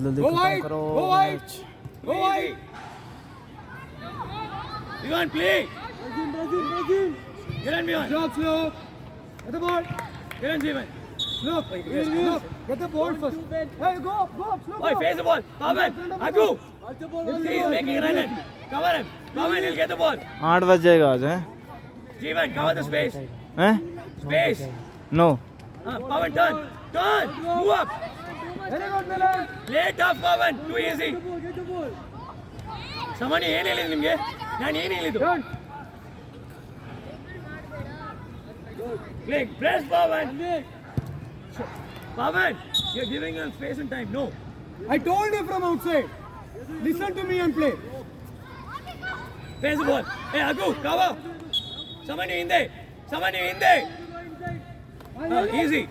जल्दी Go खत्म wide, करो go wide. Match. Go wide. Vivan, play. Brazil. Get on, Vivan. Drop slow. Get the ball. Get on, Vivan. Look. Look. Get the ball first. Hey, go. Slow. Oi, face the ball. Pavan, Agu. He is making a run. Cover him. Pavan, he'll get the ball. 8 बज जाएगा आज है Jeevan, cover the space. हैं? Space. No Pavan, turn. Move up. Very good, Milan. Play tough, Pavan. Too easy. Get the ball. Samani, ಏನು ಹೇಳಿದ್ದು ನಿಮಗೆ? ನಾನು ಏನು ಹೇಳಿದ್ದು? Turn. Play, press, Pavan. Pavan, you're giving him space and time. No. I told you from outside. Listen to me and play. Face the ball. Hey, Agu, cover. Samani, in there. Easy.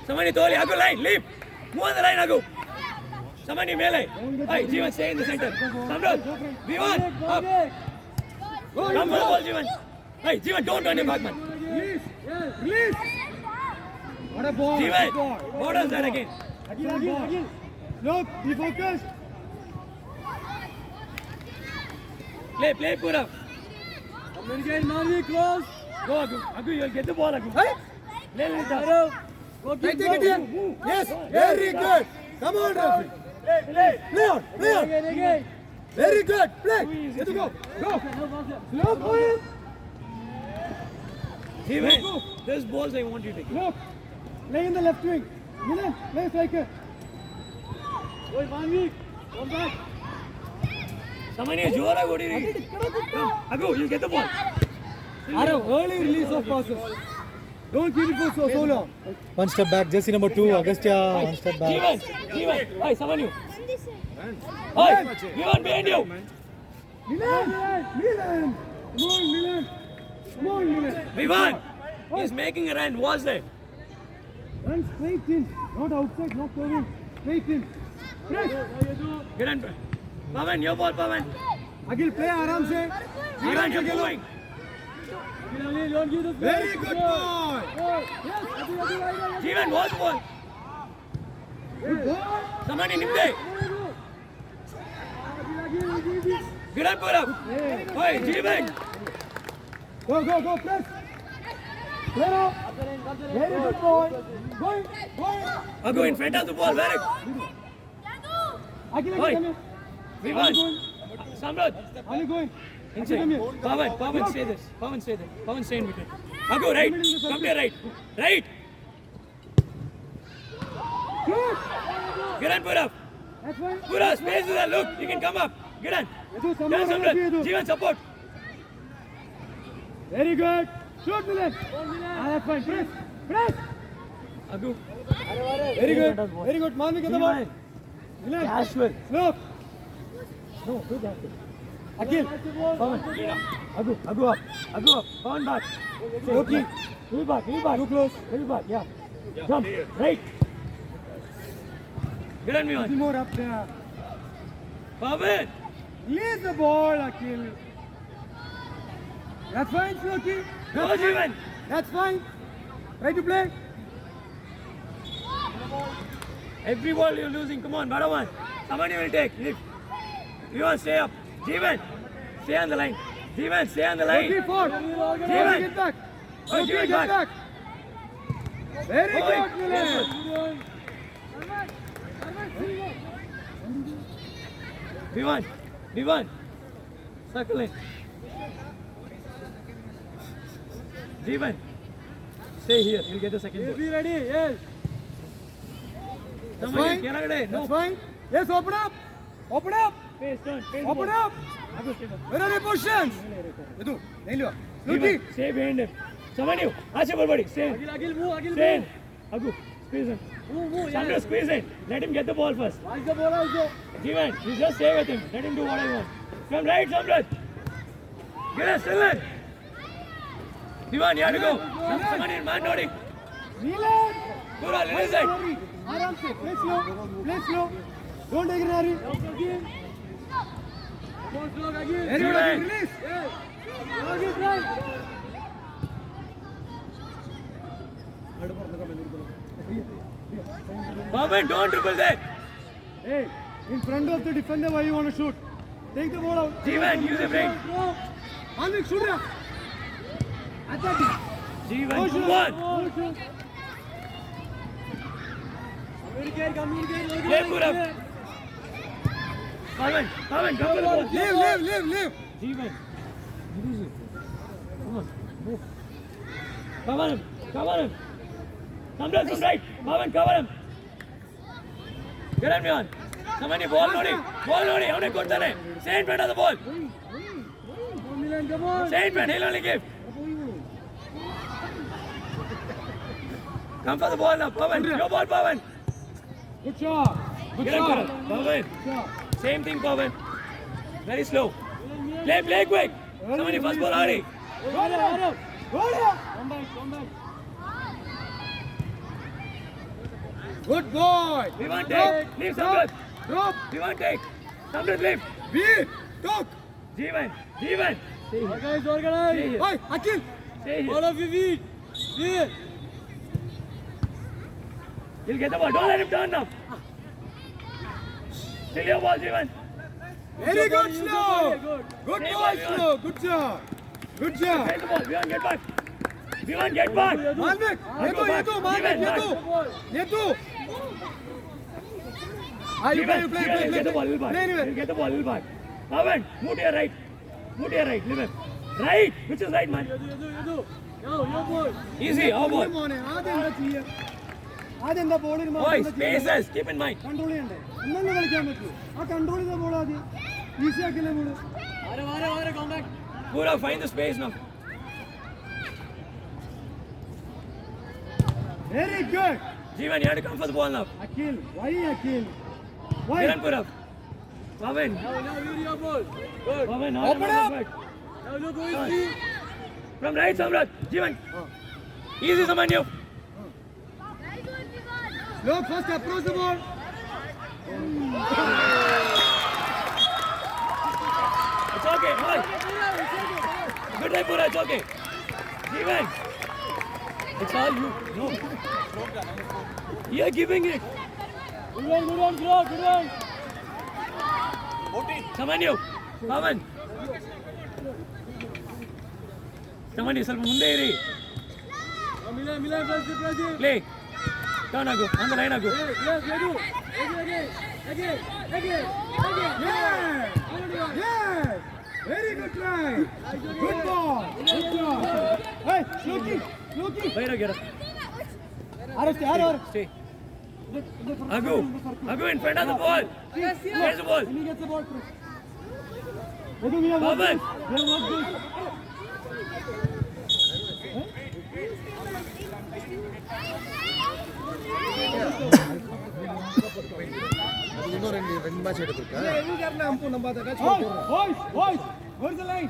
Samani, Toli, Agu, line, leap. Move on the line, Agu. Samani, melee. Hey, Jeevan, stay in the center. Samrat, Vivan, up. Come for the ball, Jeevan. Hey, Jeevan, don't turn your back, man. Release. What a ball. Jeevan, Good ball. what does that again? Again. Look, be focused. Play, Pura. Again, Mani, close. Go, Agu, you'll get the ball, Agu. Hey. Play with that. Take it in. Yes, very good. Come on, Rafi. Play on. Again. Very good. Play. Get to go. Slow for him. Jeevan, there's balls I want you to take. Look. Play in the left wing. Milan, play striker. Oi, Mani. Come back. Samani, jora godiri. Agu, you get the ball. Early release of passes. Don't keep it for so long. One step back, jersey number 2, Agastya, one step back. Jeevan. Hey, Samani. Hey, Vivan behind you. Milan. Come on, Milan. Vivan, he's making a run. What's that? Run straight in. Not outside, not going. Straight in. Press. Get on. Pavan, your ball, Pavan. Agil, play aram se. Vivan, you're moving. Very good ball. Jeevan, what's the ball? Good ball. Samani, nimde. Get on, Pura. Hey, Jeevan. Go, press. Play now. Very good ball. Going. Agu, in front of the ball. Very good. Agil, Oi. come here. Vivan. Samrat. Are you going? Inside. Pavan, stay there. Pavan, stay in between. Agu, right. Come there, right. Good. Get on, Pura. That's one. Pura, space is there. Look, you can come up. Get on. Yadu, Get on, Samrat. Samrat. Jeevan, support. Very good. Shoot, Milan. That's fine. Press. Agu. Very good. Manu, get the ball. Milan. Casual. Look. No, do that. Agil. Pavan. Agu up. Pavan back. Okay. Heel back. Too close. Heel back, yeah. Jump. Right. Get on me, Little man. more up there. Pavan. Release the ball, Akil. That's fine, Sloki. Go, Jeevan. That's fine. Try to play. Every ball you're losing. Come on, Badawan. Somebody will take. Lift. You want to stay up. Jeevan. Stay on the line. Jeevan, stay on the line. Okay, forward. Jeevan. Get back. Oh, Okay, Jeevan, get back. Very Oi. good, Milan. Vivan. Circle in. Jeevan. Stay here. You'll get the second ball. Be ready, yes. Somebody, ಕೆಳಗಡೆ. No. That's fine. Yes, open up. Face turn. Face Open ball. up. Where are your positions? Yadu, nail you. Sloki. Jeevan, stay behind him. Somebody, आचे बड़बड़ी. Stay. Agil, move. Stay in. Agu, squeeze in. Move. Sandra, squeeze in. Let him get the ball first. Why is the ball also? Jeevan, you just stay with him. Let him do what I want. From right, Samrat. Get us, Silan. Jeevan, you have to go. Somebody in man nodding. Milan. Pura, little side. Aram se. Play slow. Don't take it, Hari. Very good, Agil. Release. Agil, try. Pavan, don't dribble that. Hey, in front of the defender, why you want to shoot? Take the ball out. Jeevan, use your brain. Anvik, shoot it. Attack it. Jeevan, Go shoot. come on. Go shoot. Communicate. Play Purav. Pavan, come to the ball. Leave. Jeevan. Come on, move. Cover him. Come down from right. Pavan, cover him. Get him, Leon. Come on, ball loading. How good are they? Stay in front of the ball. Come on. Stay in front. He'll only give. Come for the ball now, Pavan. Your ball, Pavan. Good shot. Get him, Pavan. Same thing, Pavan. Very slow. Play quick. Somebody first ball already. Go there. Come back. Good boy. We want take. Leave Samrat. Drop. We want take. Samrat, leave. Beat. Talk. Jeevan. Organize. Hey, Akhil. Stay here. All of you beat. Beat. He'll get the ball. Don't let him turn now. Still your ball, Jeevan. Very good, Slow. Good Stay boy, ball, Slow. Good job. Take the ball. We want get back. Malvik. Yetu. You play. Get the ball, little back. Play anyway. He'll get the ball, little back. Pavan, move to your right. Leave him. Right. Which is right, man? Easy. Our ball. ആദ്യം ബോളിൽ Boys, spaces. Keep in mind. Control ചെയ്യണ്ടേ എന്നല്ലേ കളിക്കാൻ പറ്റൂ ആ control ചെയ്ത ball ആദ്യം easy ആക്കില്ലേ ball Pura, find the space now. Very good Jeevan, you have to come for the ball now. Akhil വൈ Get on, Pura. Pavan. Pavan, now Open up. From right, Samrat. Jeevan. Easy, Samanyu. Look, first approach the ball. It's okay. Hold. Good try, Pura. It's okay. Jeevan. It's all you. No. You're giving it. Good one. Samanyu. Pavan. Samanyu, ಸ್ವಲ್ಪ ಮುಂದೆ ಇರಿ. Milan, Play. Down, Agu. On the line, Agu. Yeah. Very good try. Good ball. Good job. Hey, Sloki. Wait, get up. Stay. Agu in front of the ball. Where's the ball? He gets the ball. Pavan. இன்னும் ரெண்டு match எடுத்துருக்கா Boys, where's the line?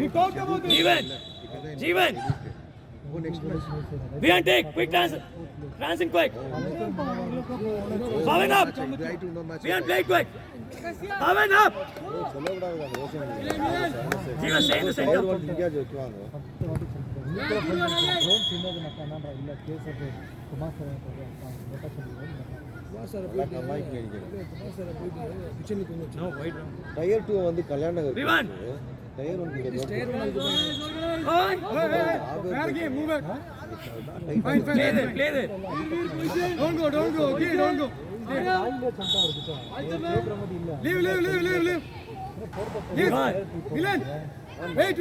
We talked about it. Jeevan. We can take quick dancing quick. Pavan up. We can play quick. Pavan up. Jeevan, stay in the center. No, wait. Tier 2 வந்து Kalyan Nagar Vivan. Tier 1 Hey. Fair game, move back. Play there. Don't go. Okay, don't go. Leave. Vivan. Milan. Wait.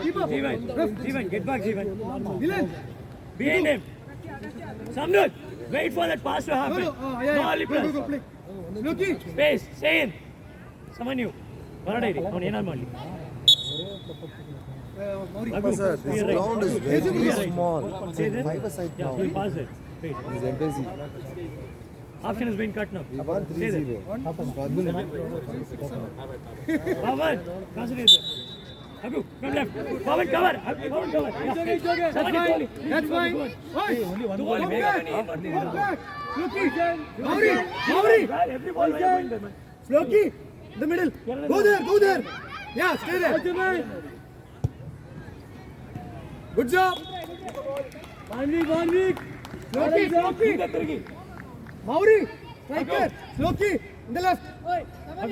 Keep up. Jeevan, get back, Jeevan. Milan. Behind him. Samrat, wait for that pass to happen. No. No early press. Go, play. Sloki. Space, stay in. Samanyu. Varadiri, ಅವನು ಏನಾದ್ರು ಮಾಡಲಿ. Agu, Sir, this we are right. ground is We very are right. small. Stay there. 5-a-side Yeah, ground. we'll pass it. Wait. It's embassy. Option has been cut now. About Stay there. 3-0. Pavan, concentrate there. Agu, from left. Pavan, cover. Pavan, cover. It's okay. That's fine. Oi. The ball Come is back. Sloki. Mauri. Every ball is going there, man. Sloki. In the middle. Go there. Yeah, stay there. Good job. One week. Sloki. ಈಗ ತಿರುಗಿ. Mauri. Right there. Loki in the left.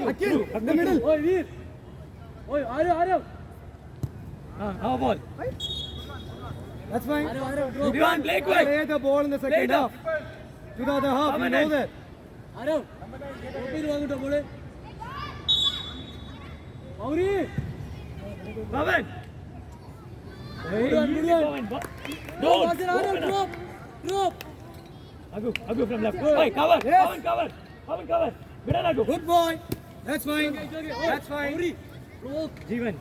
Akil in the middle. Oi, Veer. Oi, Aryav. Our ball. That's fine. Vivan, play quick. Play the ball in the Play second it up. half. To the other half. You know Permanent. that. Aryav. Mauri. Pavan. Good one. Don't. Drop. Agu from left. Oi, cover. Yes. Pavan, cover. Pavan, cover. Good on, Agu. Good boy. That's fine. That's fine. Jeevan.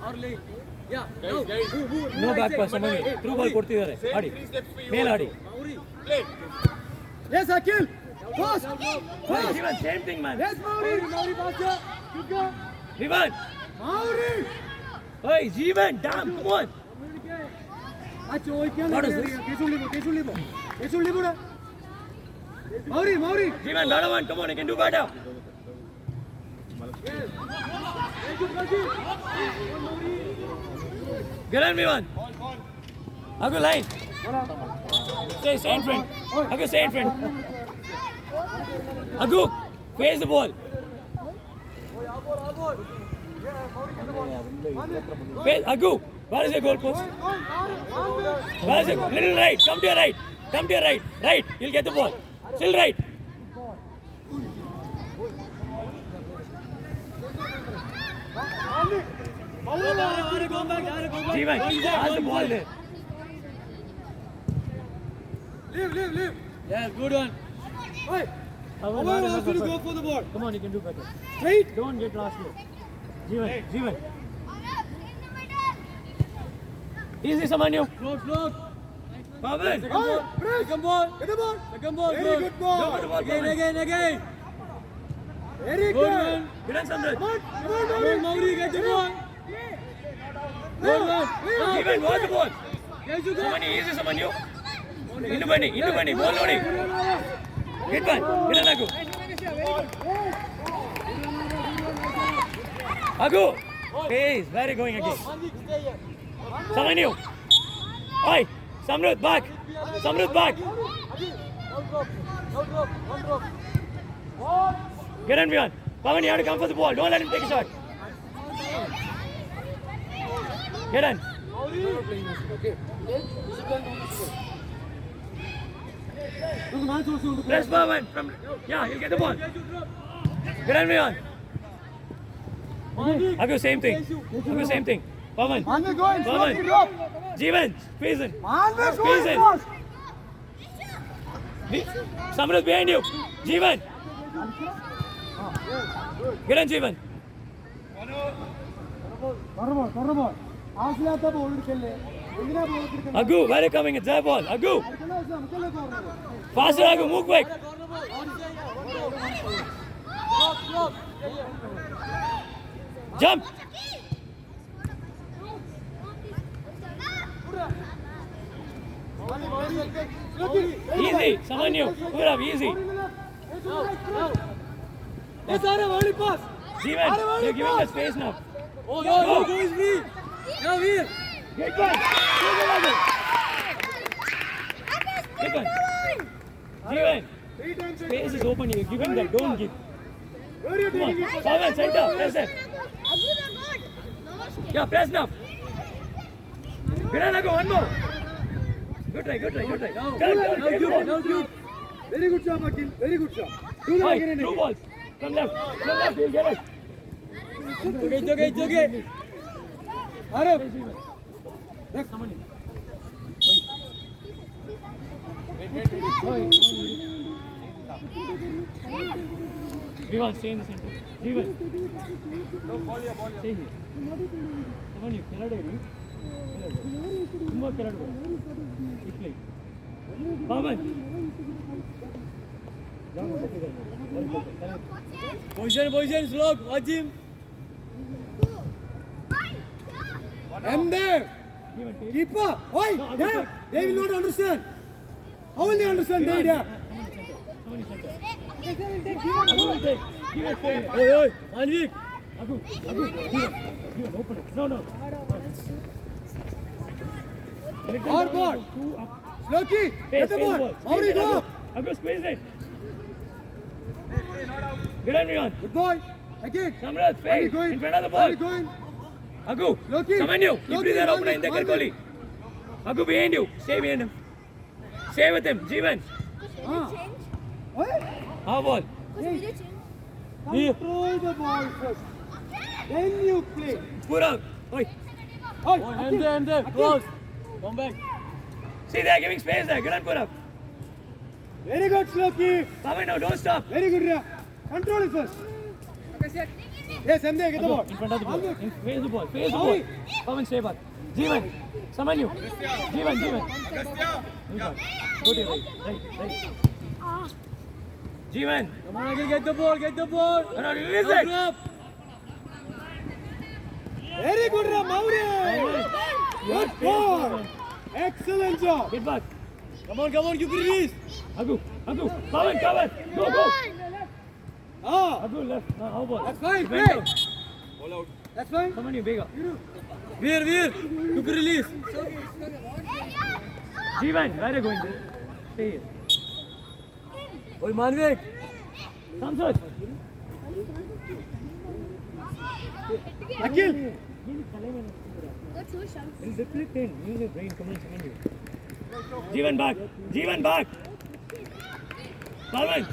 No back pass, Samani. Through ball ಕೊಡ್ತಿದ್ದಾರೆ. ಆಡಿ. ಮೇಲ್ ಆಡಿ. Yes, Akil. Fast. Oi, Jeevan, same thing, man. Yes, Mauri. Mauri, faster. Good go. Vivan. Mauri. Oi, Jeevan, damn, come on. Acho, hoy क्या What is लग this? रहा है? कैसे लिबो ना? Mauri. Jeevan, another one. Come on, you can do better. Get on, Vivan. Agu, line. Stay in front. Agu, stay in front. Agu, face the ball. Face, Agu, where is your goal post? Where is it? Little right. Come to your right. Come to your right. Right. You'll get the ball. Still right. Jeevan, pass the ball there. Leave. Yeah, good one. Hey. Omar wants you to go for the ball. Come on, you can do better. Straight. Don't get lost here. Jeevan. Easy, Samanyu. Look. Pavan. Second ball. Get the ball. Second ball. Very good ball. Go for the ball, Pavan. Again. Very good. Get on, Samrat. Come on, Mauri, get the ball. Jeevan, watch the ball. Samani, easy, Samanyu. Indu bani, ball loading. Get one. Get on, Agu. Agu. Pace, where are you going again? Samanyu. Oi, Samrat, back. Get on, Vivan. Pavan, you have to come for the ball. Don't let him take a shot. Get on. Press Pavan from. Yeah, he'll get the ball. Get on, Vivan. Agu, same thing. Pavan. Pavan. Jeevan, squeeze in. Samrat behind you. Jeevan. Get on, Jeevan. Agu, where are you coming? It's their ball. Agu. Faster, Agu. Move quick. Jump. Easy. Samanyu. Good up. Easy. Jeevan, you're giving us space now. Go is free. Now here. Get one. Jeevan, space is open. You're giving that. Don't give. Come on. Pavan, center. Press it. Yeah, press now. Get on, go. One more. Good try. Turn. Very good job, Akil. Very good job. Do that again and Two again. balls. From left. You'll get it. It's okay. Arab. Next. Somebody. Vivan, stay in the center. Vivan. Stay here. Come on, you cannot do it. More cannot do it. Keep playing. Pavan. Position, slog. Watch him. I'm there. Keeper. Oi, there. They will not understand. How will they understand? They there. Give it fair. Oi, Anvik. Agu, open it. No. Hard ball. Sloki. Get the ball. Mauri, go. Agu, squeeze it. Good on Vivan. Good boy. Again. Samrat, face in front of the ball. Going. Agu, Loki. Samanyu, keep Loki, there open in the Malvik. Kohli. Agu behind you, stay behind him. Stay with him, Jeevan. What? How ball? Control the ball first. Then you play. Purang. Oi. Oh, hand there. Close. Come back. See, they are giving space there. Good on Purang. Very good, Sloki. Pavan, now don't stop. Very good, Ria. Control it first. Yes, I'm there. Get the ball. In front of the ball. Malvik. Face the ball. Face the ball. Pavan, stay back. Jeevan. Samanyu. Jeevan. Go to your right. Jeevan. Come on, again. Get the ball. No, release it. Very good, Ria. Mauri. Good ball. Excellent job. Get back. Come on, you can release. Agu. Pavan, cover. Go. Ah, Agu left. How ball? that's fine. Went Play. out. That's fine. Samanyu, bigger. Veer, you can release. Jeevan, where are you going? Stay here. Oi, Manvik. Samsat. Akhil. He'll deflect in. Use your brain. Come on, Samanyu. Jeevan back. Pavan.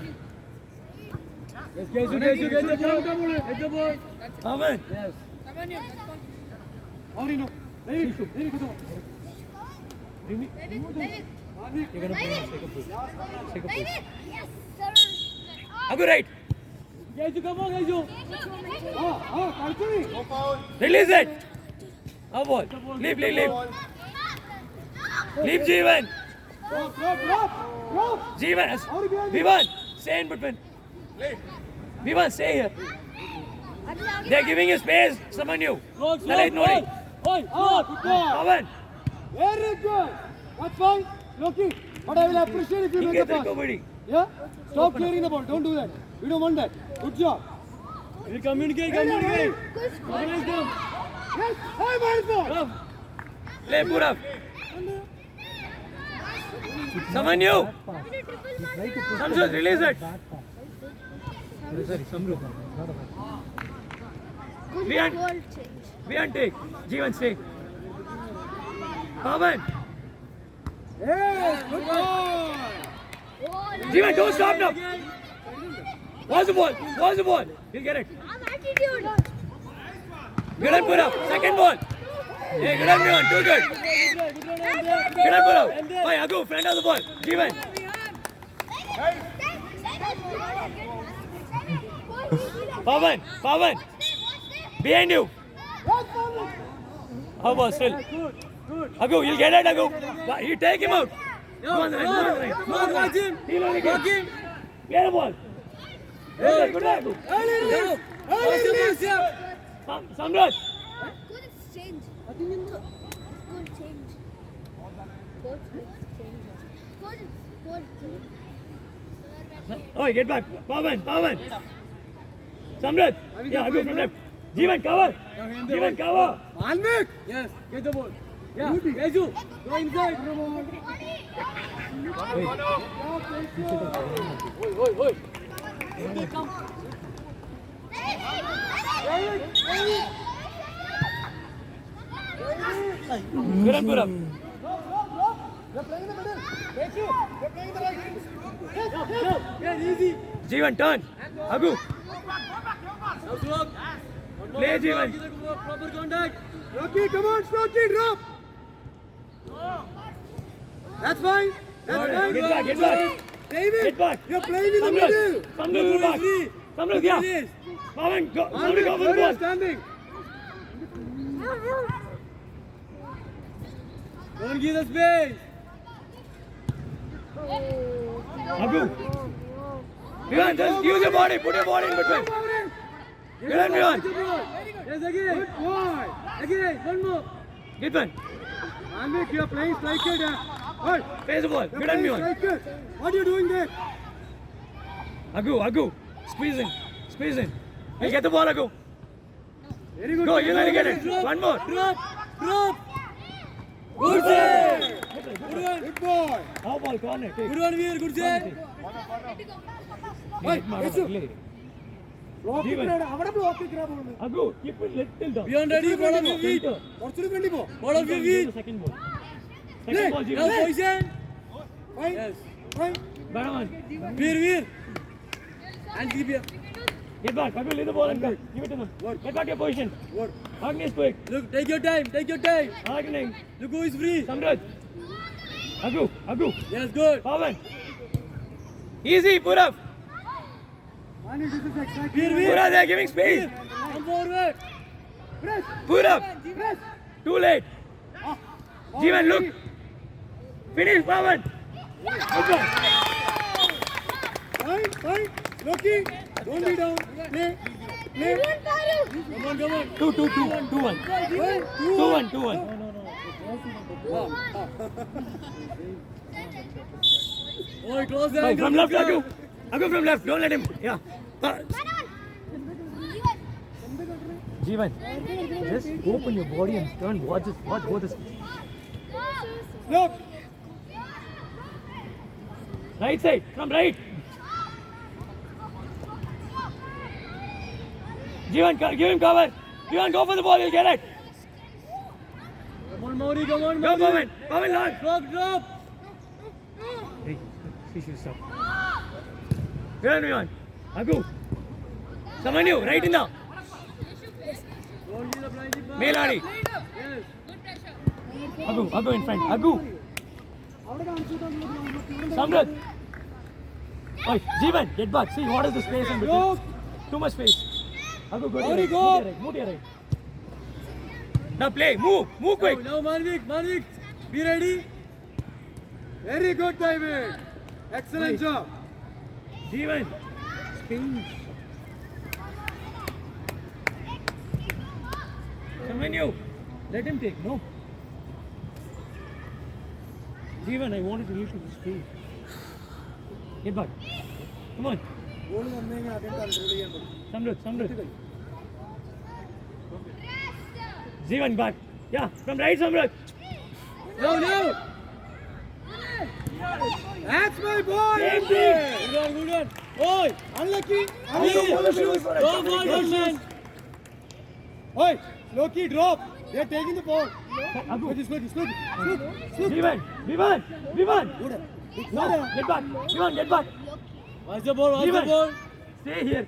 Yes, get the ball. Pavan. Yes. Mauri, no. Very good. You're gonna play. Take a push. Agu right. Come on, Gaisu. Karchuni. Release it. How ball? Leave. Leave Jeevan. Drop. Jeevan. Vivan. Stay in between. Vivan, stay here. They're giving you space. Samanyu. Nalai Nori. Good ball. Pavan. Very good. That's fine. Loki. But I will appreciate if you He make a gets pass. recovery. Yeah? Stop clearing the ball. Don't do that. We don't want that. Good job. We communicate. Organize them. Yes. Hey, Marismo. Play Purav. Samanyu. Samsat, release it. Sorry, Samru. Vian take. Jeevan stay. Pavan. Yes. Good ball. Jeevan, don't stop now. What's the ball? He'll get it. Good on Purav. Second ball. Hey, good on Vivan. Too good. Good on Purav. Bye, Agu, friend of the ball. Jeevan. Pavan. Behind you. How about still? Agu, you'll get it, Agu. You take him out. Go on the right. Watch him. He'll only get. Get the ball. Good, Agu. Samrat. Good exchange. Oh, get back. Pavan. Samrat. Yeah, Agu from left. Jeevan, cover. Malvik. Yes. Get the ball. Yeah. Gaisu. Go inside. Come on. Oi. Good on Purav. You're playing in the middle. Gaisu. You're playing in the right. Yes. Easy. Jeevan, turn. Agu. Play Jeevan. Proper contact. Rocky, come on, Rocky, drop. That's fine. Get back. David, Get back. you're playing in the Samrat. middle. Samrat, back. Samrat, yeah. Pavan, go for the ball. Standing. Don't give the space. Agu. Vivan, just use your body. Put your body in between. Good on Vivan. Yes, again. Good boy. Again, one more. Get one. Malvik, you're playing striker there. Good. Face the ball. You're Good on playing Vivan. striker. What are you doing there? Agu. Squeeze in. Hey, get the ball, Agu. Very good. Go, you're going to get it. One more. Drop. Good save. Good one. Good boy. How ball, corner. Take. Good one, Veer. Good save. അവിടെ block ഇക്കറാ പോകുന്നു. Agu, keep it little down. Beyond ready, ball of your feet. കുറച്ചുകൂടി ഫ്രണ്ടി പോ. Ball of your feet. Second ball. Second ball, Now Jeevan. position. Right. Yes. Right. Baraman. Veer. And keep here. Get back. Agu, leave the ball and come. Give it to them. Get back your position. Good. Agni is quick. Look, take your time. Agni. Look who is free. Samraj. Agu. Yes, good. Pawan. Easy, Purav. Veer. Purav, they are giving space. Come forward. Purav. Too late. Jeevan, look. Finish, Pawan. Good one. Fine. Looking. Don't be down. Play. Come on. 2-1. 2-1. Oh, close the Hey, angle. from left, Agu. Agu from left. Don't let him. Yeah. Jeevan, just open your body and turn. Watch both the speed. Look. Right side, from right. Jeevan, give him cover. Jeevan, go for the ball. You'll get it. Come on, Mauri. Come on, Go, Mauri. Pawan, launch. Drop. Hey, he should stop. Here, Jeevan. Agu. Someone new, right in now. Don't be the blind keeper. Melani. Yes. Agu in front. Agu. Samrat. Oi, Jeevan, get back. See what is the space in between. Look. Too much space. Agu, go to Mauri, your go. right. Move to your right. Now play. Move quick. Now, Manvik. Be ready. Very good, David. Excellent job. Jeevan. Spain. Someone new. Let him take. No. Jeevan, I wanted to leave to this space. Get back. Come on. Goal വന്നെങ്കിൽ ആദ്യം control ചെയ്യാൻ പറ്റും. Samrat. Jeevan back. Yeah, from right, Samrat. No. That's my boy. Same thing. Good one. Oi, unlucky. Go for it, man. Oi, Loki, drop. They're taking the ball. Agu. Slow. Jeevan. No, get back. Jeevan, get back. What's the ball? Jeevan. Stay here.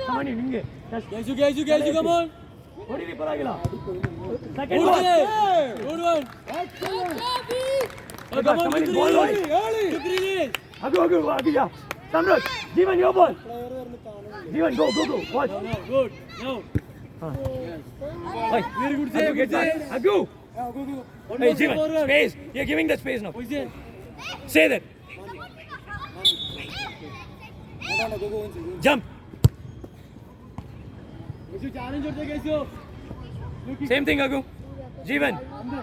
Someone in here. Guys, you, come on. What did he paragila? Second Good ball. one. Get back. Someone is ball only. Quick release. Agu, yeah. Samrat. Jeevan, your ball. Jeevan, go. Watch. No, good. No. Hey, Very good Agu, save. get back. Agu. Go. One Hey, more Jeevan, forward. space. You're giving the space now. Position. Say that. Go. Jump. Guys, you challenge or guys, you. Same thing, Agu. Jeevan. No.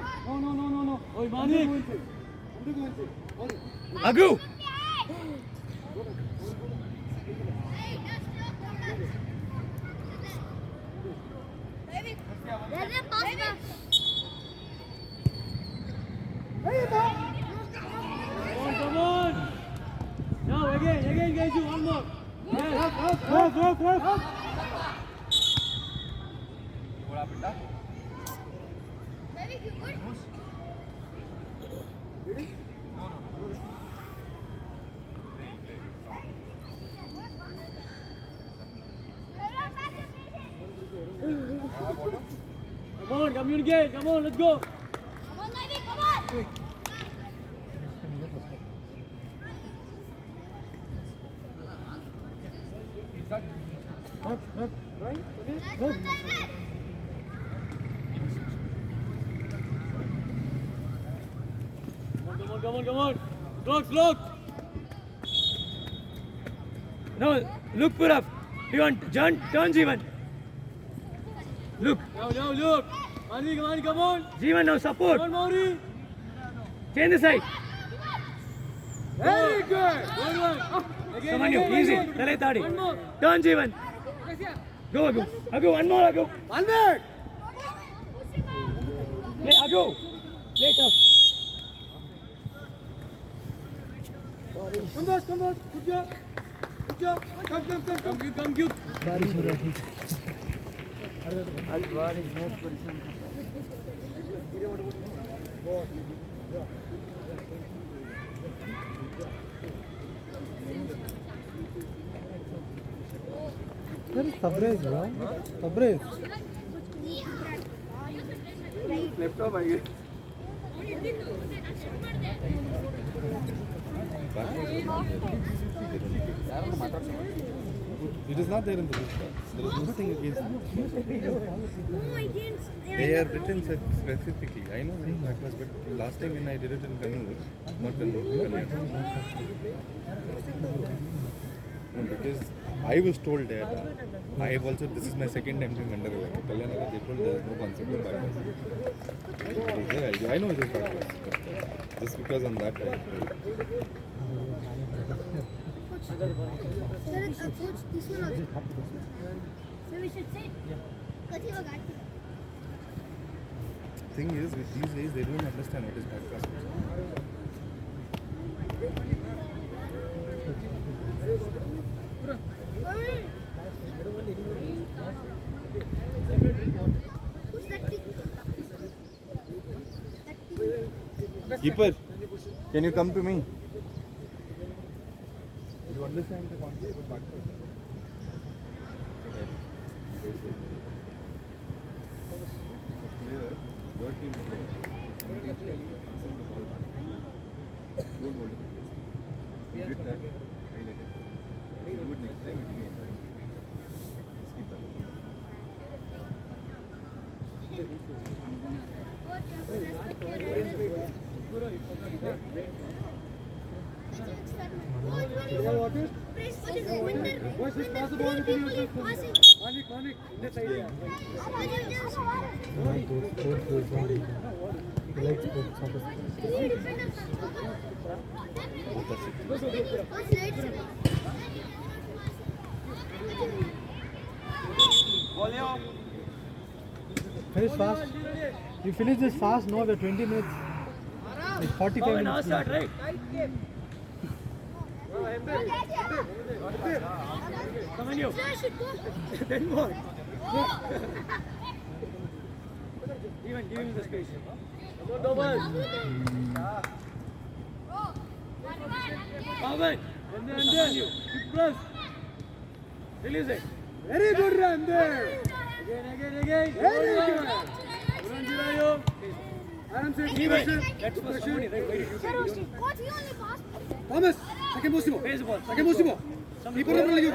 Oi, Manik. Agu. Come on. Now again, guys, you one more. Yes. Go. Come on, communicate. Come on, let's go. Come on. Look. No, look, Purav. You want turn Jeevan. Look. Now, look. Mani, come on. Jeevan, now support. Come on, Mauri. Change the side. Very good. Good one. Again, Come on, you. Easy. Tale tadi. One more. Turn Jeevan. Go, Agu. Agu, one more, Agu. One more. Play, Agu. Play tough. Come boss. Good job. Come. बारिश हो रही है अरे तबरेज हुआ Tabrez laptop आएगी It is not there in the list. There is nothing against it. No, I didn't. They are written specifically. I know that was, but last time when I did it in Kannur, not Kannur, Kalyan. No, because I was told that I have also, this is my second time doing under Kalyan, they told there is no concept of bypass. I know it is bypass, but just because on that time. Sir, coach, this one also. So we should say. Kathi wagati. Thing is, with these days, they don't understand what is bypass. Who's that thing? Keeper, can you come to me? You understand the concept of bypass? Your team is there. Don't hold it. You did that. Highlight it. You do it next time. It will be enjoyable. Skip that. Boys, just pass the ball to you. Manik, let's say. Finish fast. You finish this fast. No, we're 20 minutes. Like 45 And now minutes. start, right? Come on, you. Then what? Give him the space. Pavan, come on, you. Keep press. Release it. Very good run there. Again. Very good. Aram se That's for somebody, right? Why did you say you don't- Coach, he only passed. Thomas, second most ball. Face ball. Second most ball. Keeper number lagi.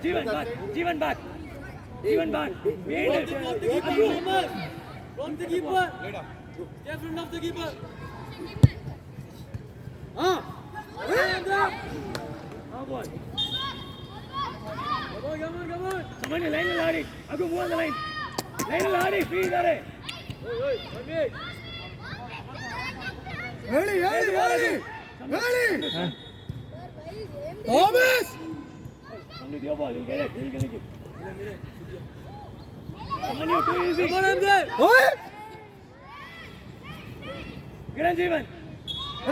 Jeevan back. Jeevan back. Behind it. From the keeper. Stay front of the keeper. Now what? Come on. Somebody line will add it. Agu move on the line. Line will add it. Free there. Early. Thomas. Come with your ball. You'll get it. He'll get it. Come on, you too easy. Come on, there. Oi. Get on, Jeevan.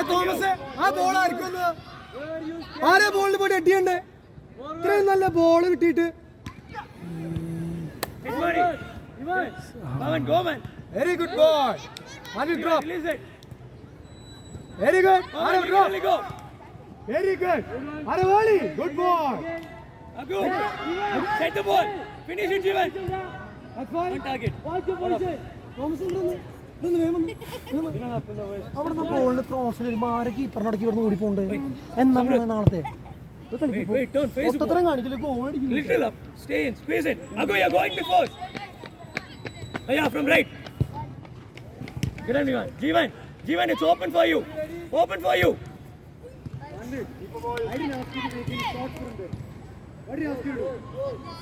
Thomas ആ ball ആയിരിക്കും ആരെ ബോളിൽ പോയിട്ട് അടിയണ്ടേ ഇത്രയും നല്ല ball കിട്ടിയിട്ട് It's money. Pavan, go man. Very good ball ആരെ drop Release it. Very good ആരെ Pavan, drop you go. Very good ആരെ volley good ball Agu. Set the ball. Finish it, Jeevan. One target. അവിടുന്ന് ബോളിന് ക്രോസിൽ മാറി കീപ്പറിനടക്കി ഇവിടുന്ന് ഓടിപ്പോണ്ട് എന്നാ നാളത്തെ Wait, don't face the ball. കാണിക്കില്ല goal അടിക്കും Little up. Stay in. Squeeze it. Agu, you're going before. Oh, yeah, from right. Get on, Jeevan. Jeevan, it's open for you. Open for you.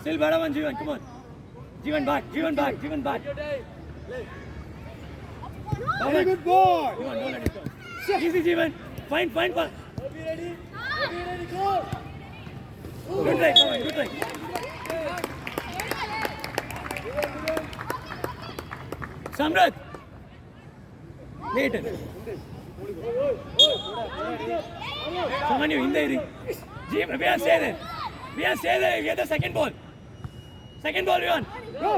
Still better one, Jeevan. Come on. Jeevan back. Very good ball Jeevan, don't let it go. Easy, Jeevan. Fine. Good try, Pavan. Good try. Samrat. Wait. Someone you in the ring. Jim, we are stay there. We are stay there. You get the second ball. Second ball, Vivan. Go,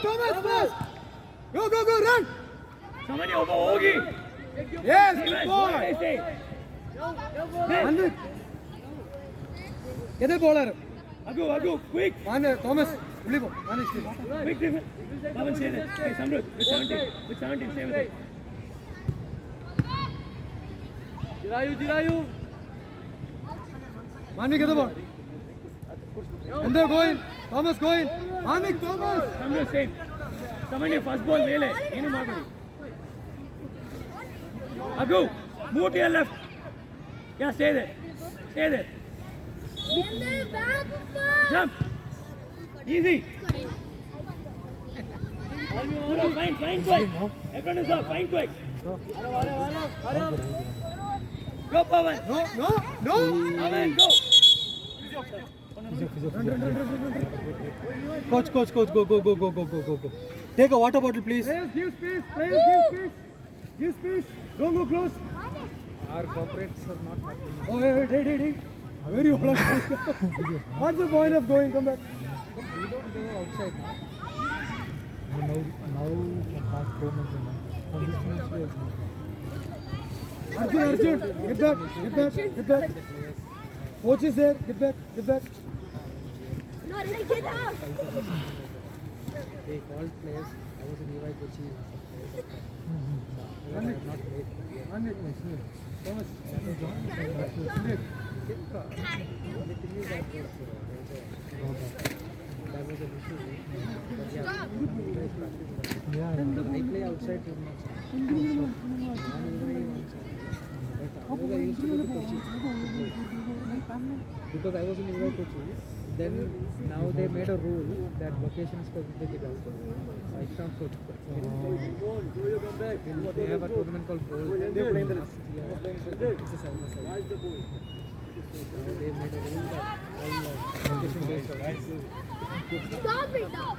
Thomas, fast. Go, run. Someone you over Ogi. Yes, good boy. Manvik. Get the bowler. Agu, quick. Thomas, fully go. Quick, defense. Pavan, stay there. Hey, Samrud, with 17, stay with it. Jirayu. Manvik, get the ball. And they're going. Thomas going. Manvik, Thomas. Samrud, stay. Someone you first ball, mele. Enu Margari. Agu, move to your left. Yeah, stay there. Jump. Easy. Fine, quick. Everyone is up, fine, quick. Go, Pavan. No. Pavan, go. Coach, go. Take a water bottle, please. Players, give space. Give space. Don't go close. Our corporates are not happy. Oh, hey. Where are you? What's the point of going? Come back. We don't go outside now. Now the past 4 months now. From this match we have Arjun, get back. Coach is there. Get back. No, get out. they called players. I was in EY Kochi. Not late. Thomas. That was an issue. But yeah, I play outside too much. I used to go to Kochi. Because I was in EY Kochi. Then now they made a rule that vacation is for the kid also. So I can't coach. They have a tournament called Gold. They're playing the last year. It's a 7-side. So now they made a rule that all vacation days are right. Stop it now.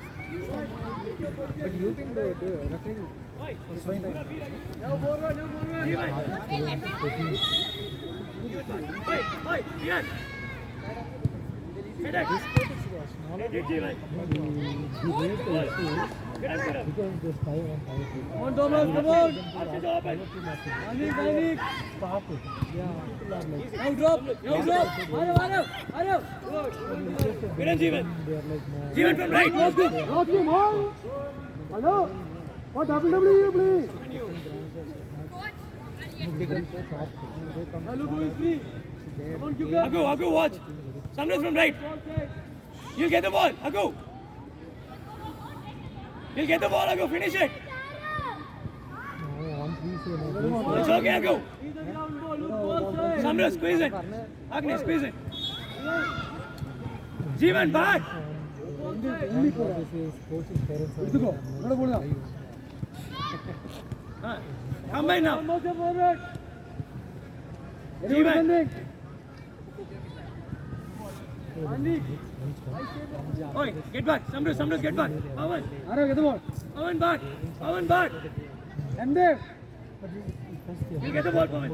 But you think the referee was fine, right? Hey, Ian. Hey, Dad. This sport is small. Hey, Jivan. Get up. Because there's fire on fire. Come on, Thomas, come on. Archie, go open. Manvik. Stop it. Yeah. Now drop. Arrow. Get on, Jivan. They are like, no. Jivan from right. Lost him, Hello. What WWE please? Hello, boys, free. Come on, you guys. Agu, watch. Samrud from right. You'll get the ball, Agu. You'll get the ball, Agu. Finish it. It's okay, Agu. Samrud, squeeze it. Agnes, squeeze it. Jivan, back. Combine now. Jivan. Oi, get back. Samrud, get back. Pavan. Arrow, get the ball. Pavan back. And there. You get the ball, Pavan.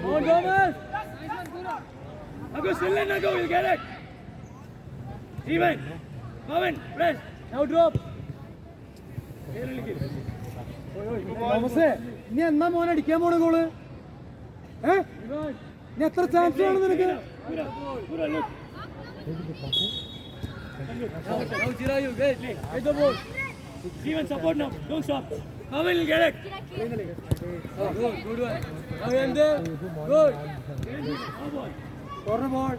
Come on, Thomas. Agu, still in, Agu. You'll get it. Jivan. Pavan, press. Now drop. തോമസേ ഇനി എന്നാ മോനെ അടിക്കാൻ പോണ goal ഇനി എത്ര chance ആണ് നിനക്ക് Pura look. Jivan, support now. Don't stop. Pavan will get it. Good. Corner ball.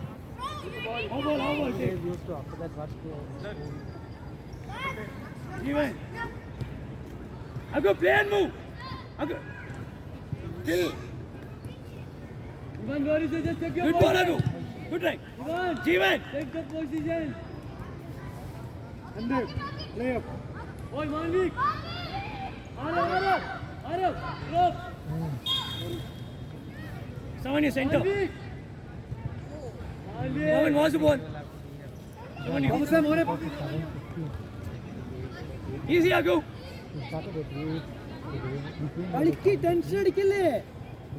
How ball. Jivan. Agu, play and move. Agu. Still. Good ball, Agu. Good try. Jivan. Take the position. And there. Play up. Oi, Manvik. Arrow. Drop. Someone in center. Manvik. Pavan wants the ball. തോമസേ മോനെ Easy, Agu. കളിക്ക് tension അടിക്കല്ലേ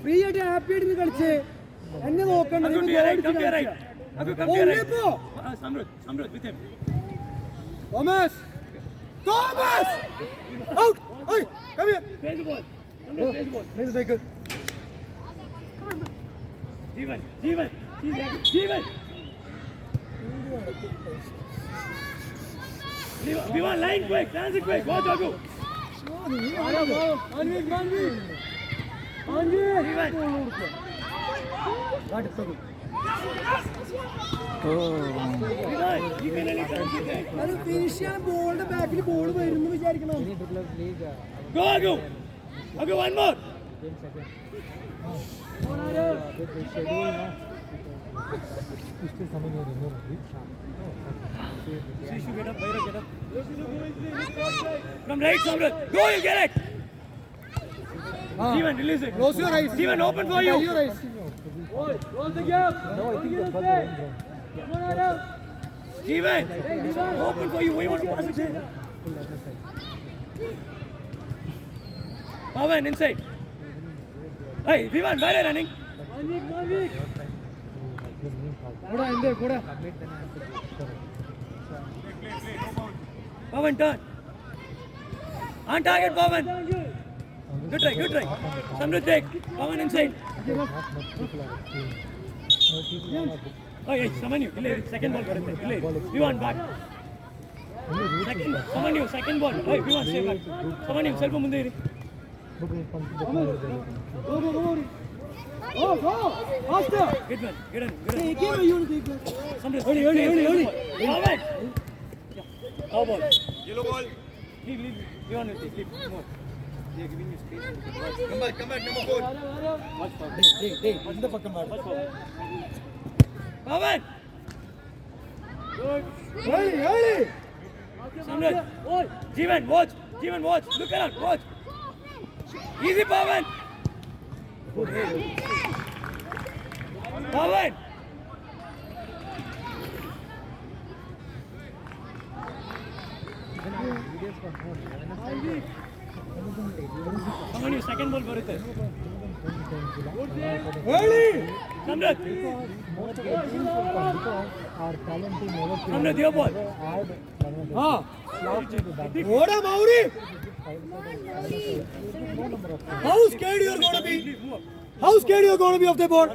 free ആയിട്ട് happy ആയിട്ട് നീ കളിച്ചേ എന്നെ നോക്കണ്ട Agu, നീ to your right, come to your right. Agu, come to your right. പോ Samruddh, with him. Thomas out ഓയ് come here Face the ball. Samruddh, face the ball. Please take Jeevan. Jeevan. Vivan, line quick, transit quick. Watch Agu. Vivan, you can only transit there. അത് finish ചെയ്യാൻ ബോളിന്റെ ബാക്കിൽ ball വരുന്നു വിചാരിക്കണം Go Agu. Agu, one more. Shishu, get up, Bhairav, get up. From right, Samruddh. Go, you get it. Jeevan, release it. Close your eyes. Jeevan, open for you. Close your eyes. Jeevan, open for you. Why you want to pass it there? Pavan, inside. Hey, Vivan, where are you running? കൂടെ Pavan, turn. On target, Pavan. Good try. Samruddh, take. Pavan, inside. Oh, yes, Samanyu. Second ball. Vivan, back. Second ball. Hey, Vivan, stay back. Samanyu, ಸ್ವಲ್ಪ ಮುಂದೆ ಇರಿ. faster Get on. take it or you want to take that Samruddh, Hurry. Pavan. How ball? Yellow ball. Leave. Vivan will take. Leave. More. They are giving you space. Come back, number 4. Watch Pavan. இந்த பக்கம் பாரு Pavan. Hey Samruddh. Jeevan, watch. Look around. Watch. Easy, Pavan. Pavan. Samanyu, second ball ಬರುತ್ತೆ. Samruddh. Samruddh, your ball. Oda Mauri how scared you are going to be of the ball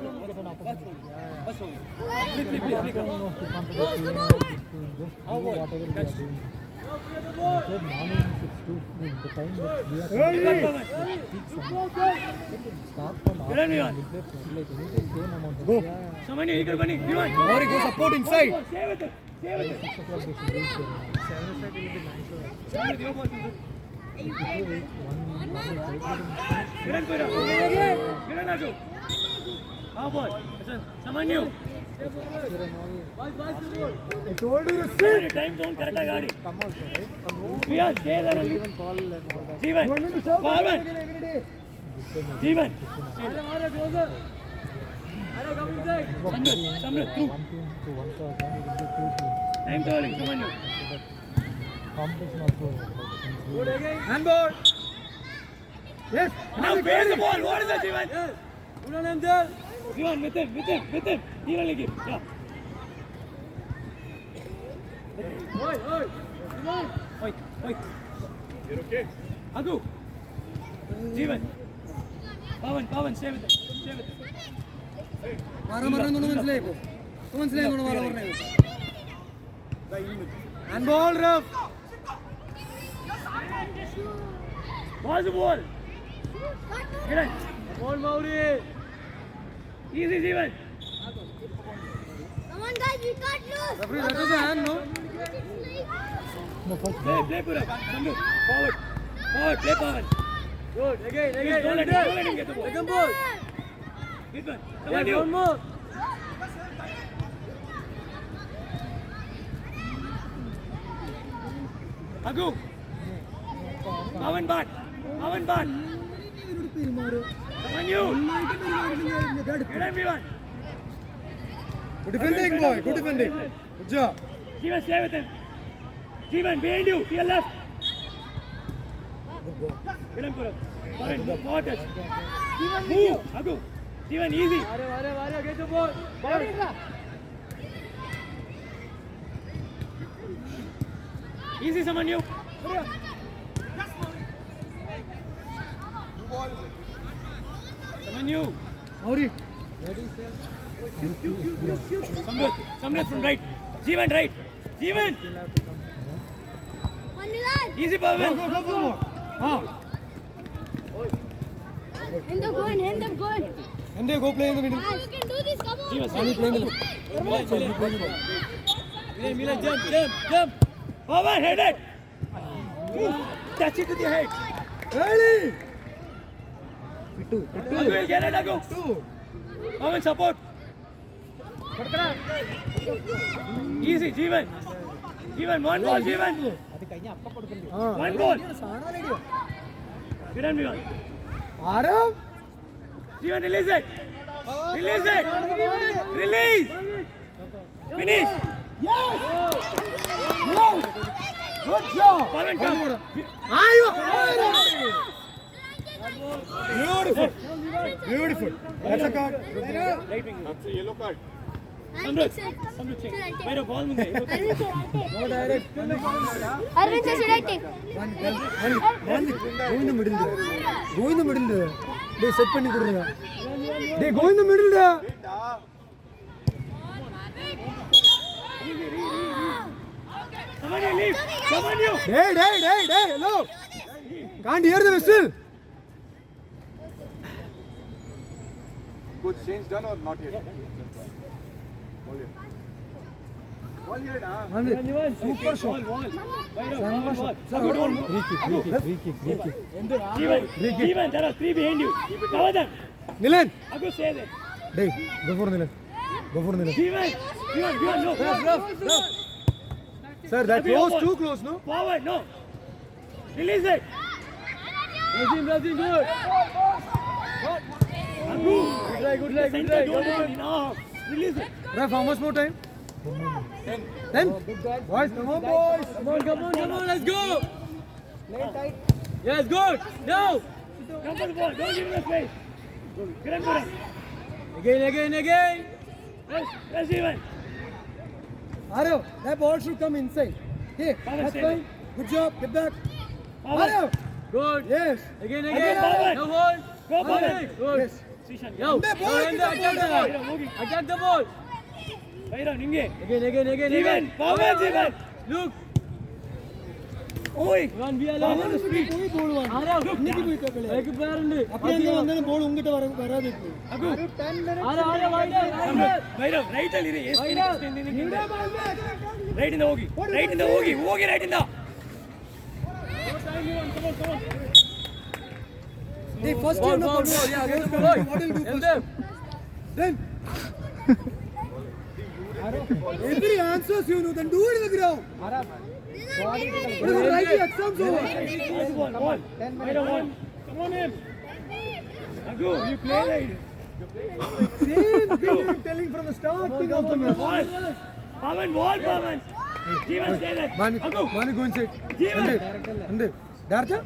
Samanyu, you can run it. Mauri go support inside Save it. Samanyu. I told you to sit Time zone correct agadi. We are stay there only. Jeevan. Pavan. Jeevan. Samruddh, through. Time calling, Samanyu. handball yes Now face the ball. What is that, Jeevan? Jeevan, with him. He only give. Yeah. Wait. You're okay? Agu. Jeevan. Pavan, stay with him. handball ref Pass the ball. Get it. Ball, Mauri. Easy, Jeevan. Come on, guys, we can't lose. referee that is a hand no Play, Pura. Samruddh, forward. Play, Pavan. Good, again. Don't let him get the ball. second ball Good one. Samanyu. One more. Agu. Pavan back. Samanyu. Get everyone. good defending boy good defending good job Jeevan, stay with him. Jeevan, behind you. To your left. Get him, Pura. More touch. Move. Agu. Steven, easy. Varia, get the ball. Easy, someone new. Someone new. Mauri. Samrat from right. Jeevan right. Jeevan. One Milan. Easy, Pavan. Go for more. Ah. End up going. And they go play in the middle. Ah, you can do this. Come on. Jeevan, Mani play in the middle. Milan, jump. Pavan, head it. Touch it with your head. Ready? Agu will get it, Agu. Pavan, support. Easy, Jeevan. One ball, Jeevan. One ball. Get on, Jeevan. Arav. Jeevan, release it. Release. Finish. Good job. Pavan, come. Ayo. Beautiful. That's a card. That's a yellow card. Samrat. Bhairob, ball munde. Arvind sir, should I take? Go in the middle. They set panni kudunga. They go in the middle. Someone you leave. Someone you. Hey, hello. Can't hear the whistle. Coach, change done or not yet? Super shot. Free kick. Jeevan, there are three behind you. Cover them. Nilan. Agu, say that. Hey, go for Nilan. Jeevan, no. Sir, that close, too close, no? Forward, no. Release it. Brazil, good. Agu. Good leg. No. Release it. Ref, how much more time? 10. Boys, come on, boys. Come on, let's go. Yes, good. Now. Come for the ball. Don't give him the space. Get him. Again. Yes, Jeevan. Arav, that ball should come inside. Okay, that's fine. Good job. Get back. Arav. Good. Yes. Again. Pavan. No hold. Go, Pavan. Good. Yes. Sishan. Yo, attack the ball. Bhairob, ninge. Again. Jeevan. Pavan. Look. Oi. One be Pavan alone. is free. Arav. Back player ഉണ്ട്. ball ungita varadu. Agu. Arav, wide. Bhairob, right ಅಲ್ಲಿ ಇರಿ. Right in the Ogi. Right in the Ogi. Right in the. Hey, first Ball. turn up. Yeah, get the ball. What will do Help first? them. Then. Every answers you know, then do it in the ground. What is the right exams over? Ball. Bhairob, ball. Come on in. Agu, you play right. Same thing I'm telling from the starting of the match. Ball. Pavan, ball, Pavan. Jeevan, stay there. Mani, Agu. go inside. Jeevan. Ande. Darja?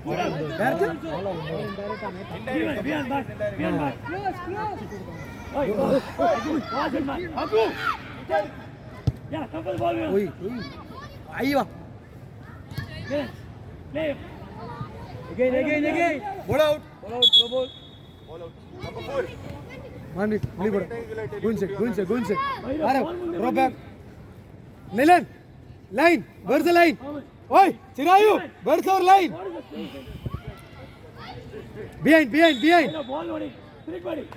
Jeevan, behind back. Oi, ball, good man. Agu. Yeah, come for the ball. Oi. Aiva. Yes. Play. Again. Ball out. Ball. Mani, leave it. Go inside. Arav, draw back. Nilan. Line. Where's the line? Oi, Chirayu. Where's our line? Behind. Ball loading. Trick body.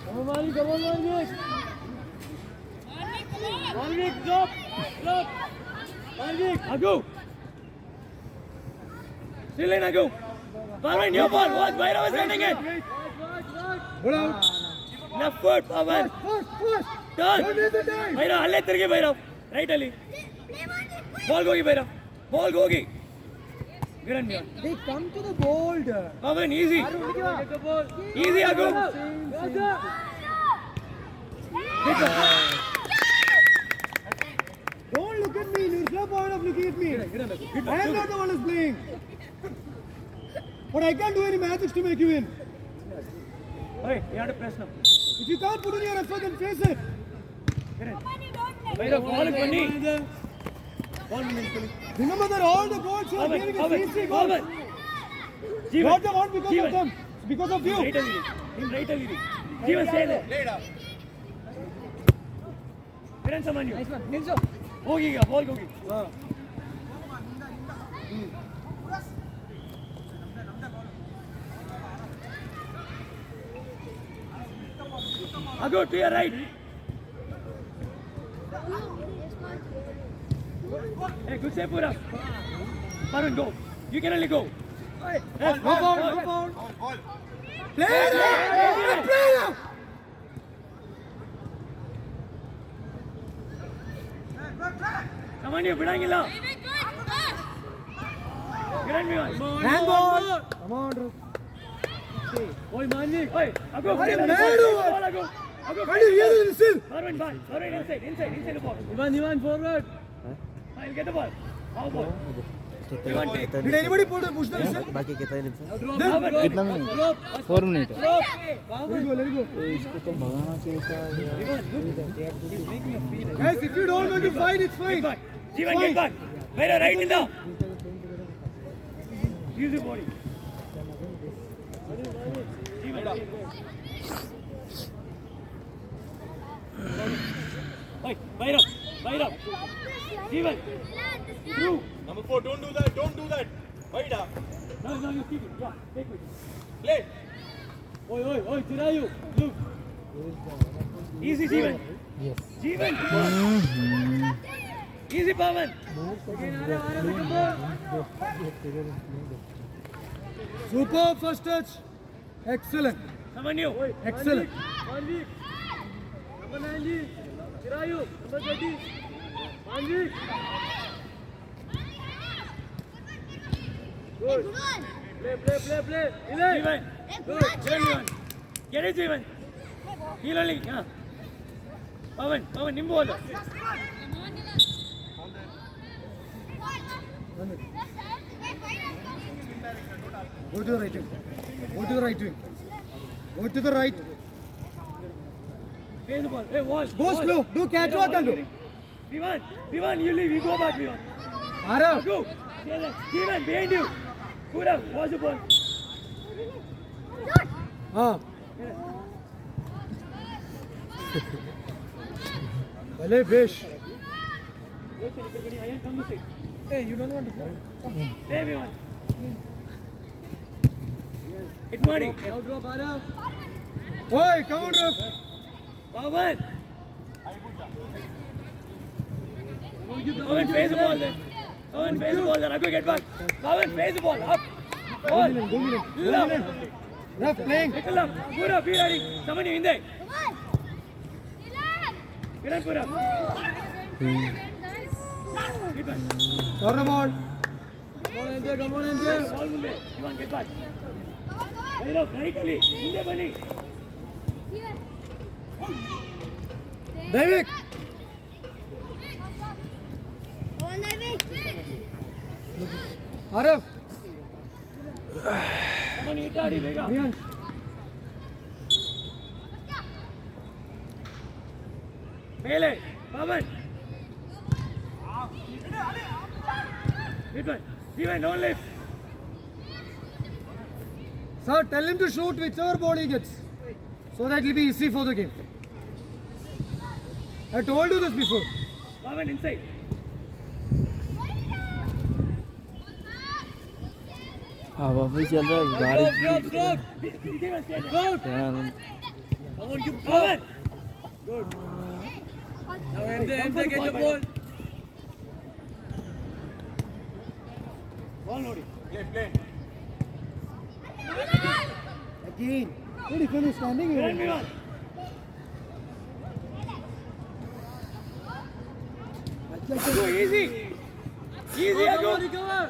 Come on, Mani. One week, drop. 1 week. Agu. Still in Agu. Pavan, new ball. Watch, Bhairob is running it. Ball out. Left foot, Pavan. First. Turn. Don't waste the time. Bhairob, alle tirge Bhairob. Right ali. Ball gogi Bhairob. Get on me. They come to the bold. Pavan, easy. Get the ball. Easy, Agu. Don't look at at me. There's no point of looking at me. I am not the one who's playing. But I can't do any magic to make you win. Hey, you have to press now. If you can't put in your effort, then face it. Wait, ball பண்ணி ball பண்ணி Remember that all the goals you are giving is easy goals. Jeevan, What they want because Jeevan. of them. Because of you. Right ಅಲ್ಲಿ in right ಅಲ್ಲಿ Jeevan stay there. Kiran Samanyu. Nice one. ನಿಲ್ಸು. ಹೋಗಿ ಈಗ ball ಹೋಗಿ. Ago to your right. Hey, good save, Pura. Varun, go. You can only go. Hey, Go forward, go forward. Play it! Play it! Samanyu, ಬಿಡಂಗಿಲ್ಲ. Kiran Vivan. Handball! Come on, Drew. Oy, Manji. Oy, Ago. Hey, Ago. Madu. Ago. Ago. Can you hear the whistle? Varun, ball. Varun, inside the ball. Ivan forward. I'll get the ball. How ball? Ivan, take. Did anybody push the whistle? बाकी कितना minute Drop. कितना minute 4 minute Let it go. इसको तो भगाना चाहिए था Guys, if you don't want to fight, it's fine. Back. Jeevan, get back. Where are right in the. Use your body. Jeevan. Hey, Bhairav. Jeevan. Through. Number 4, don't do that. Don't do that. Wide up. No, you keep it. Yeah, take it. Play. Oi, Chirayu. Look. Easy, Jeevan. Yes. Jeevan. Easy, Pawan. Super first touch. Excellent. Samanyu. Excellent. Number 90. Chirayu. Number 20. Manji. Good. Play. Ilay. Jeevan. Jeevan. Get it, Jeevan. Heel only. Yeah. Pawan, nimbu ball. Go to the right wing. Go to the right wing. Go to the right. Face the ball. Hey, wall. Go slow. Do catch what and do. Vivan, you leave. You go back, Vivan. Arav. Go. Jeevan, behind you. Pura, watch the ball. Bale fish. Hey, you don't want to play? Hey, Vivan. Hit money. Now drop Arav. Oi, come on, ref. Pawan, face the ball then. Pawan, face the ball then. Ago, get back. Pawan, face the ball. Up. Ball. Left. Ref playing. Little up. Pura, be ready. Samanyu, in there. Kiran, Pura. Hit back. Corner ball. Come on, enter. Ball munde. Vivan, get back. Rightly. In there, bunny. David. Arav. Samanyu, hit adi, bega. Riyan. Mele. Pawan. Hit one. Jeevan, don't lift. Sir, tell him to shoot whichever ball he gets. So that it will be easy for the game. I told you this before. Pawan, inside. हवा भी चल रहा है गाड़ी Drop. Jeevan, stay there. यार Pawan, give Pawan. Now enter, get the ball. Ball nodi. Play. Again. Good defender standing Kiran, here. Vivan. Go easy. Easy, Agu. Recover.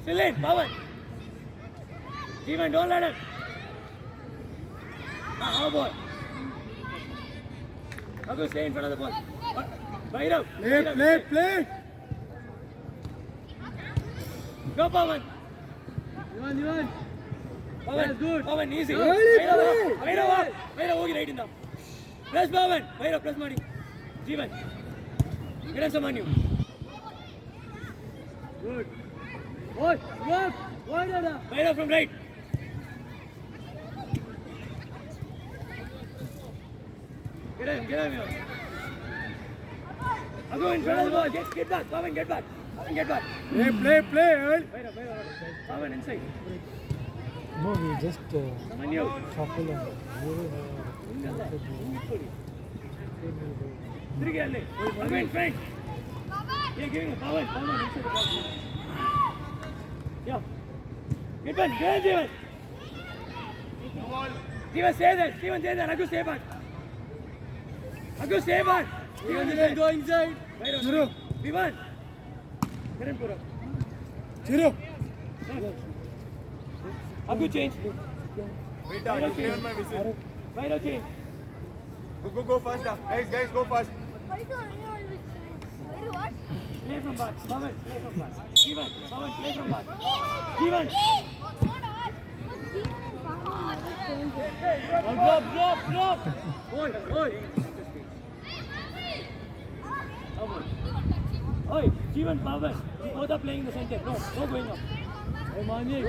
Still in, Pawan. Jeevan, don't let him. How ball? Agu, stay in front of the ball. Bhairav. Play. Go, Pawan. Divan. Pawan, good. Pawan, easy. Early Bhairav, ಹೋಗಿ right ಇಂದ. Press Pawan. Bhairav, press ಮಾಡಿ. Jeevan. Get him someone new. Good. Oi, good. Wide ada. Bhairav from right. Get him here. I'll go in front of the ball. Get back. Pawan, get back. Get back. Play, Earl. Bhairav. Pawan inside. No, we just Someone new. shuffle and ತಿರುಗಿ ಅಲ್ಲಿ Pawan front. Yeah, give him Pawan inside the box. Yeah. Get Jeevan. Jeevan, stay there. Raghu, stay back. Jeevan, go inside. Chiru. Vivan. Get him, Pura. Chiru. Raghu, change. Wait down, you clear my whistle. Bhairav, change. Go faster. Guys, go fast. What is going on with what? Play from back. Pawan, play from back. Jeevan, Pawan, play from back. Jeevan. Drop. Oi, Jeevan, Pawan. You both are playing in the center. No going up. Hey, Manik.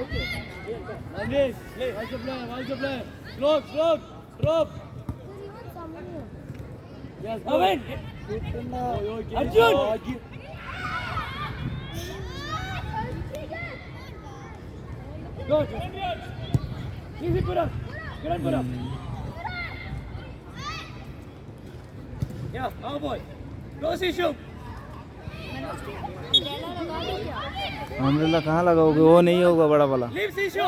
Manik, play. Watch the play. Drop. Yes, go. Pawan. Arjun. Arjun. Go. Easy, Pura. Get on, Pura. Yeah, our boy. Go, Sishu. Umbrella कहाँ लगाओगे? वो नहीं होगा बड़ा वाला, Leave Sishu.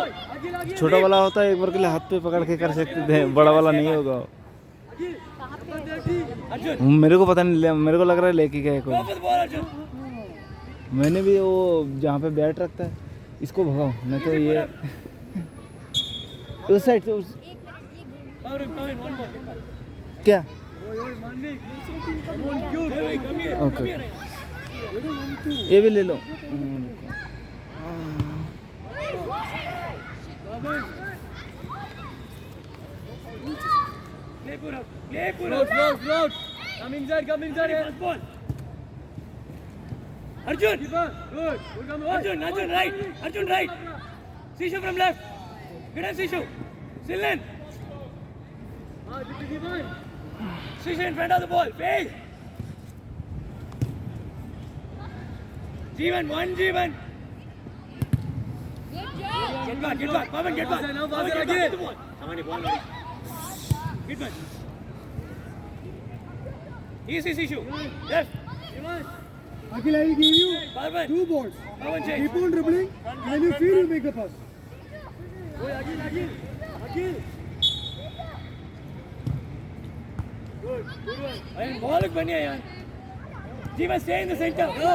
छोटा वाला होता है, एक बार के लिए हाथ पे पकड़ के कर सकते थे, बड़ा वाला नहीं होगा। Arjun. मेरे को पता नहीं, मेरे को लग रहा है लेके गए Go कोई। for the ball, Arjun. मैंने भी वो जहाँ पे बैट रखता है इसको भगाओ, नहीं तो ये उस साइड से उस Come in, one more. क्या Hey, come here. Okay. Come here. ये भी ले लो। Play Pura. Float. Come inside. First ball. Arjun. Good. Arjun right. Sishu from left. Get him, Sishu. Silan. Sishu in front of the ball. Face. Jeevan. Get back. Pawan, get back. Now Pawan, Vasan get back again. to the ball. Somebody ball ready. Get back. Easy, Sishu. Left. Akhil, I will give you Pawan. 2 balls. Pawan change. Keep on dribbling. When you feel, you make the pass. Agil. Good one. अरे ball बनी है यार। जीवन stay in the center. Go.